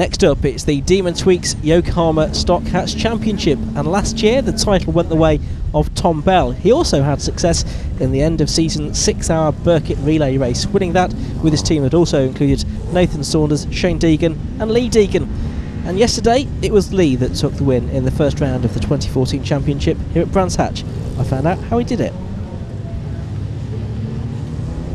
Next up, it's the Demon Tweaks Yokohama Stock Hatch Championship, and last year the title went the way of Tom Bell. He also had success in the end of season 6-hour Burkitt relay race, winning that with his team that also included Nathan Saunders, Shane Deegan and Lee Deegan. And yesterday it was Lee that took the win in the first round of the 2014 championship here at Brands Hatch. I found out how he did it.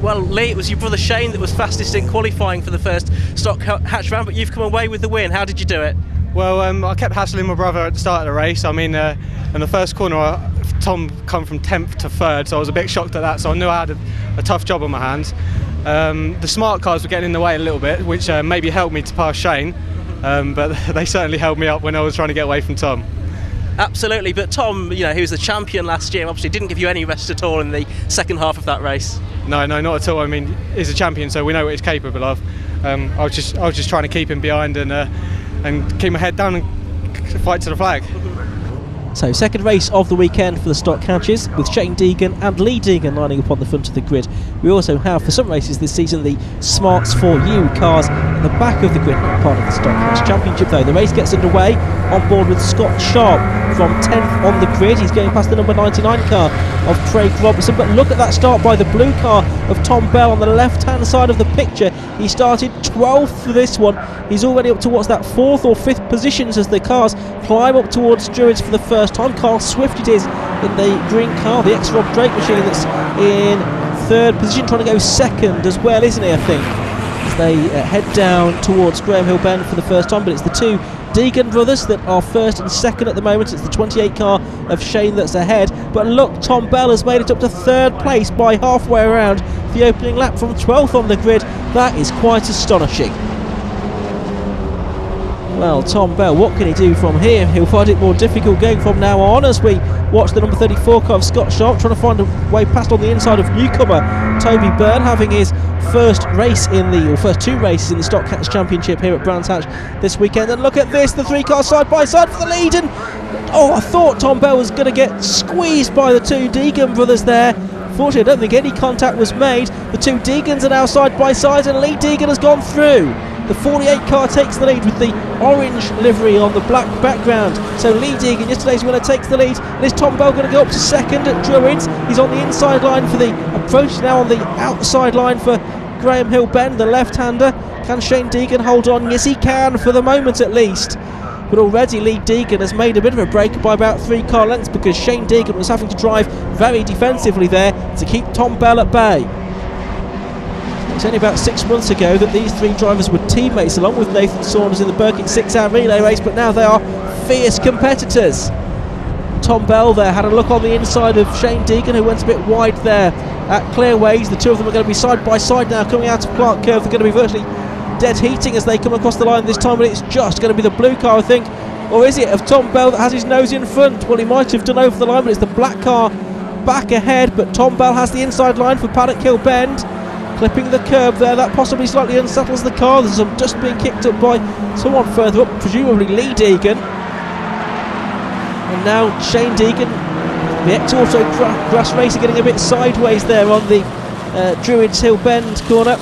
Well, Lee, it was your brother Shane that was fastest in qualifying for the first stock hatch round, but you've come away with the win. How did you do it? Well, I kept hassling my brother at the start of the race. I mean, in the first corner, Tom come from 10th to 3rd, so I was a bit shocked at that, so I knew I had a tough job on my hands. The smart cars were getting in the way a little bit, which maybe helped me to pass Shane, but they certainly held me up when I was trying to get away from Tom. Absolutely, but Tom, you know, he was the champion last year, obviously didn't give you any rest at all in the second half of that race. No, not at all. I mean, he's a champion, so we know what he's capable of. I was just trying to keep him behind and keep my head down and fight to the flag. So, second race of the weekend for the stock hatches, with Shane Deegan and Lee Deegan lining up on the front of the grid. We also have, for some races this season, the Smarts 4U cars at the back of the grid, not part of the stock hatch championship though. The race gets underway on board with Scott Sharp from 10th on the grid. He's going past the number 99 car of Craig Robertson, but look at that start by the blue car of Tom Bell on the left hand side of the picture. He started 12th for this one. He's already up towards that 4th or 5th positions as the cars climb up towards Druids for the first time. Carl Swift it is in the green car, the ex-Rob Drake machine, that's in 3rd position, trying to go 2nd as well, isn't he, I think, as they head down towards Graham Hill Bend for the first time. But it's the two Deegan brothers that are 1st and 2nd at the moment. It's the 28 car of Shane that's ahead, but look, Tom Bell has made it up to 3rd place by halfway around the opening lap from 12th on the grid. That is quite astonishing. Well, Tom Bell, what can he do from here? He'll find it more difficult going from now on as we watch the number 34 car of Scott Sharp trying to find a way past on the inside of newcomer Toby Byrne, having his first race in the, or first 2 races in the Stock Hatch Championship here at Brands Hatch this weekend. And look at this, the 3 cars side by side for the lead, and oh, I thought Tom Bell was going to get squeezed by the 2 Deegan brothers there. Fortunately, I don't think any contact was made. The 2 Deegans are now side by side and Lee Deegan has gone through. The 48 car takes the lead with the orange livery on the black background. So Lee Deegan, yesterday's winner, takes the lead. And is Tom Bell going to go up to 2nd at Druids? He's on the inside line for the approach, now on the outside line for Graham Hill Bend, the left-hander. Can Shane Deegan hold on? Yes, he can, for the moment at least. But already Lee Deegan has made a bit of a break by about 3 car lengths, because Shane Deegan was having to drive very defensively there to keep Tom Bell at bay. It's only about 6 months ago that these 3 drivers were teammates along with Nathan Saunders in the Burkitt 6-hour relay race, but now they are fierce competitors. Tom Bell there had a look on the inside of Shane Deegan, who went a bit wide there at Clearways. The 2 of them are going to be side by side now coming out of Clark Curve. They're going to be virtually dead heating as they come across the line this time, but it's just going to be the blue car, I think, or is it, of Tom Bell that has his nose in front? Well, he might have done over the line, but it's the black car back ahead. But Tom Bell has the inside line for Paddock Hill Bend, clipping the curb there. That possibly slightly unsettles the car. There's some dust being kicked up by someone further up, presumably Lee Deegan. And now Shane Deegan, the ex-auto grass racer, getting a bit sideways there on the Druids Hill Bend corner.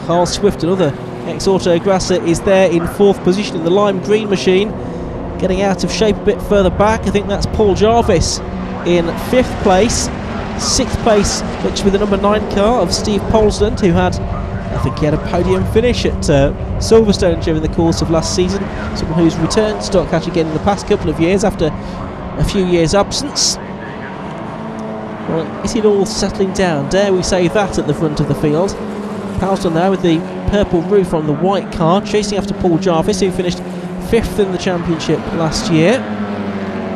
Carl Swift, another ex-auto grasser, is there in 4th position in the lime green machine, getting out of shape a bit further back. I think that's Paul Jarvis in 5th place. 6th place, which with the number 9 car of Steve Polsland, who had, I think he had a podium finish at Silverstone during the course of last season. Someone who's returned to stock hatch again in the past couple of years after a few years' absence. Well, is it all settling down? Dare we say that at the front of the field? Palston there with the purple roof on the white car, chasing after Paul Jarvis, who finished 5th in the championship last year.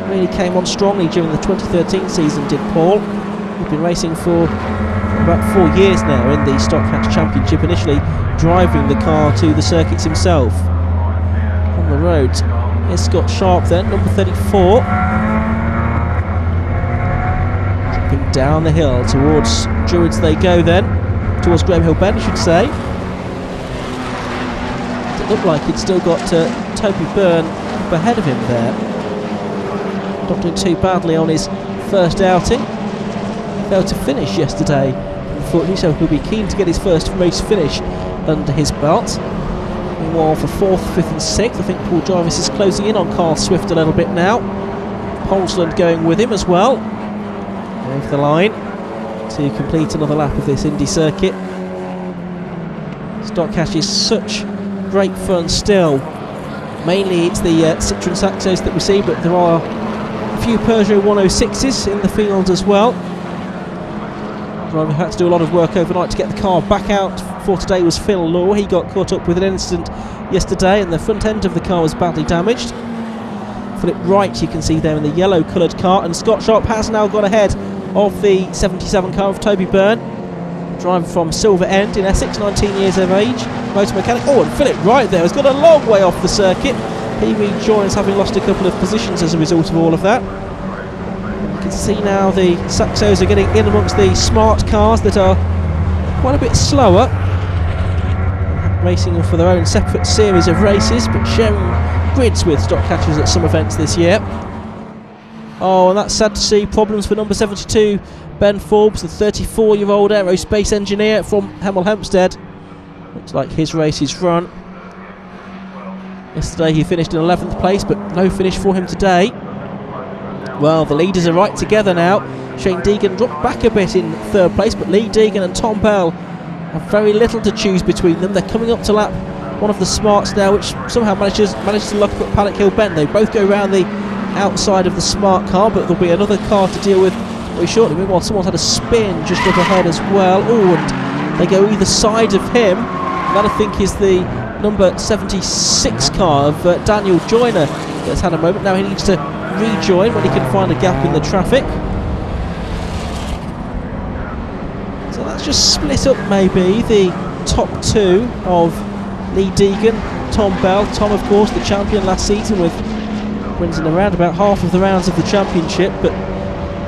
Really came on strongly during the 2013 season, did Paul. He's been racing for about 4 years now in the Stock Hatch Championship, initially driving the car to the circuits himself. On the road, here's Scott Sharp then, number 34. Dropping down the hill towards Druids they go then, towards Graham Hill Bend, I should say. It looked like he'd still got Toby Byrne up ahead of him there. Not doing too badly on his first outing. Failed to finish yesterday, unfortunately, so he'll be keen to get his first race finish under his belt. Meanwhile, for 4th, 5th and 6th, I think Paul Jarvis is closing in on Carl Swift a little bit now. Polsland going with him as well, over the line to complete another lap of this Indy circuit. Stock Cash is such great fun still. Mainly it's the Citroen Saxos that we see, but there are a few Peugeot 106s in the field as well. Driver had to do a lot of work overnight to get the car back out for today was Phil Law. He got caught up with an incident yesterday and the front end of the car was badly damaged. Philip Wright you can see there in the yellow coloured car, and Scott Sharp has now got ahead of the 77 car of Toby Byrne, driver from Silver End in Essex, 19 years of age, motor mechanic. Oh, and Philip Wright there has got a long way off the circuit. He rejoins, having lost a couple of positions as a result of all of that. You can see now the Saxos are getting in amongst the smart cars that are quite a bit slower, racing for their own separate series of races, but sharing grids with Stock Catchers at some events this year. Oh, and that's sad to see. Problems for number 72, Ben Forbes, the 34-year-old aerospace engineer from Hemel Hempstead. Looks like his race is run. Yesterday he finished in 11th place, but no finish for him today. Well, the leaders are right together now. Shane Deegan dropped back a bit in 3rd place, but Lee Deegan and Tom Bell have very little to choose between them. They're coming up to lap one of the smarts now, which somehow manages to lock up at Paddock Hill Bend. They both go round the outside of the smart car, but there'll be another car to deal with very shortly. Meanwhile, someone's had a spin just up ahead as well. Oh, and they go either side of him. That, I think, is the number 76 car of Daniel Joyner that's had a moment. Now he needs to rejoin when he can find a gap in the traffic. So that's just split up maybe the top two of Lee Deegan, Tom Bell. Tom, of course, the champion last season with wins in around about half of the rounds of the championship, but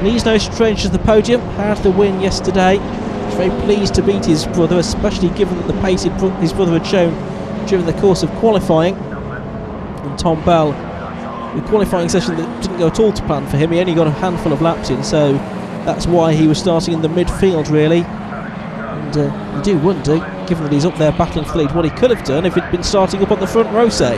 he's no stranger to the podium. Had the win yesterday. He's very pleased to beat his brother, especially given that the pace his brother had shown during the course of qualifying. And Tom Bell, the qualifying session that didn't go at all to plan for him, he only got a handful of laps in, so that's why he was starting in the midfield really. And you do wonder, given that he's up there battling for the lead, what he could have done if he'd been starting up on the front row, say.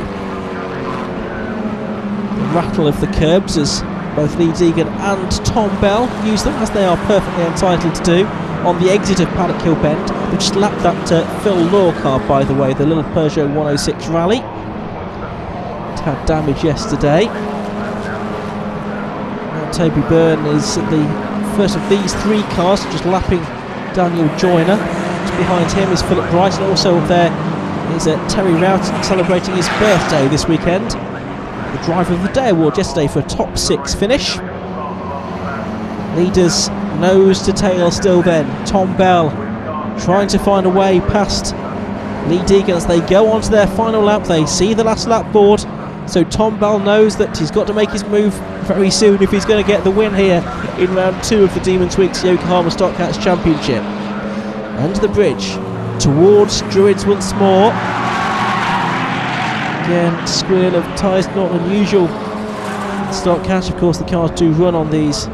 The rattle of the curbs as both Lee Deegan and Tom Bell use them, as they are perfectly entitled to do, on the exit of Paddock Hill Bend. They just lapped that Phil Law car, by the way, the little Peugeot 106 Rally. It had damage yesterday. Now Toby Byrne is the first of these 3 cars, just lapping Daniel Joyner. Just behind him is Philip Bryce, and also up there is Terry Roughton celebrating his birthday this weekend. The Driver of the Day award yesterday for a top 6 finish. Leaders nose to tail still then. Tom Bell trying to find a way past Lee Deegan as they go on to their final lap. They see the last lap board, so Tom Bell knows that he's got to make his move very soon if he's going to get the win here in round 2 of the Demon Tweaks Yokohama Stock Cats Championship. Under the bridge towards Druids once more. Again, squeal of tyres, not unusual. Stock Cat, of course, the cars do run on these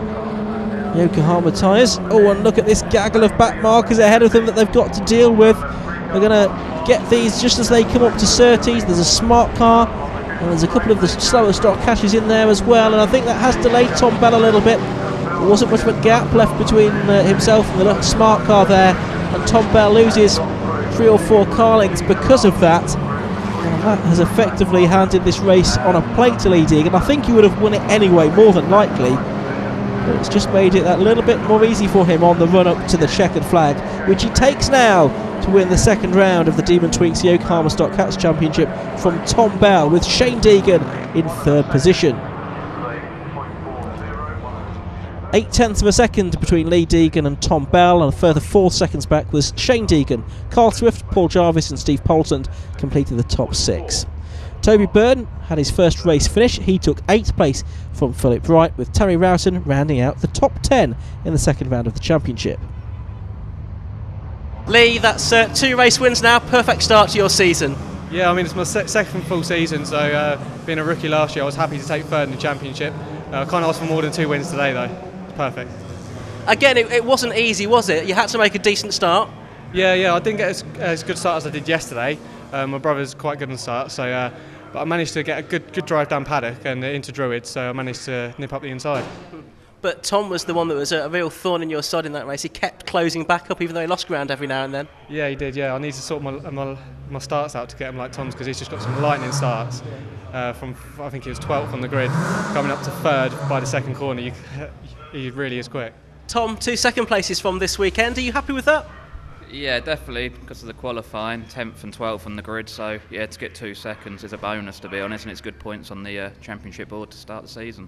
Yokohama tyres. Oh, and look at this gaggle of back markers ahead of them that they've got to deal with. They're going to get these just as they come up to Surtees. There's a smart car, and there's a couple of the slower Stock Catches in there as well, and I think that has delayed Tom Bell a little bit. There wasn't much of a gap left between himself and the smart car there, and Tom Bell loses 3 or 4 car lengths because of that. And that has effectively handed this race on a plate to Lee Deegan. I think he would have won it anyway, more than likely. But it's just made it that little bit more easy for him on the run-up to the checkered flag, which he takes now to win the second round of the Demon Tweaks Yokohama Stock Cats Championship from Tom Bell, with Shane Deegan in 3rd position. 0.8 of a second between Lee Deegan and Tom Bell, and a further 4 seconds back was Shane Deegan. Carl Swift, Paul Jarvis and Steve Polsland completed the top 6. Toby Byrne had his first race finish. He took 8th place from Philip Wright, with Terry Roughton rounding out the top 10 in the second round of the championship. Lee, that's 2 race wins now, perfect start to your season. Yeah, I mean, it's my second full season, so being a rookie last year, I was happy to take 3rd in the championship. I can't ask for more than 2 wins today though. Perfect. Again, it wasn't easy, was it? You had to make a decent start. Yeah, I didn't get as good a start as I did yesterday. My brother's quite good on the start, so but I managed to get a good drive down paddock and into Druid, so I managed to nip up the inside. But Tom was the one that was a real thorn in your side in that race. He kept closing back up, even though he lost ground every now and then. Yeah, he did. Yeah, I need to sort my starts out to get him like Tom's, because he's just got some lightning starts. From I think he was 12th on the grid, coming up to 3rd by the second corner. He really is quick. Tom, 2 second places from this weekend. Are you happy with that? Yeah, definitely, because of the qualifying, 10th and 12th on the grid, so yeah, to get 2 seconds is a bonus, to be honest, and it's good points on the championship board to start the season.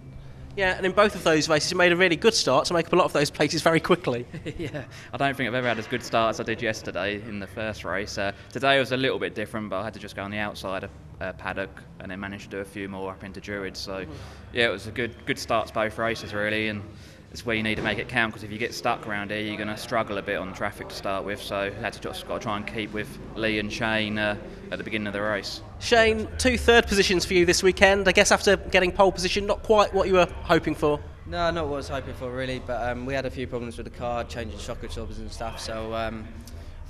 Yeah, and in both of those races you made a really good start to make up a lot of those places very quickly. Yeah, I don't think I've ever had as good start as I did yesterday in the first race. Today was a little bit different, but I had to just go on the outside of paddock and then managed to do a few more up into Druid, so yeah, it was a good start to both races really, and it's where you need to make it count, because if you get stuck around here, you're going to struggle a bit on traffic to start with. So you had to just got to try and keep with Lee and Shane at the beginning of the race. Shane, 2 third positions for you this weekend. I guess after getting pole position, not quite what you were hoping for. No, not what I was hoping for really, but we had a few problems with the car, changing shock absorbers and stuff. So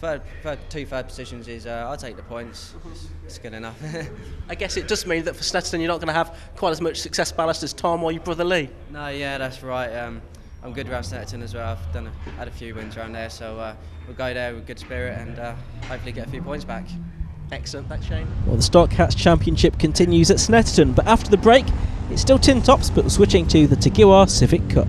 2 third positions is I'll take the points. It's good enough. I guess it does mean that for Snetterton you're not going to have quite as much success ballast as Tom or your brother Lee. No, yeah, that's right. I'm good around Snetterton as well. I've had a few wins around there, so we'll go there with good spirit and hopefully get a few points back. Excellent, thanks Shane. Well, the Stock Cats Championship continues at Snetterton, but after the break it's still tin tops, but switching to the Tagiwa Civic Cup.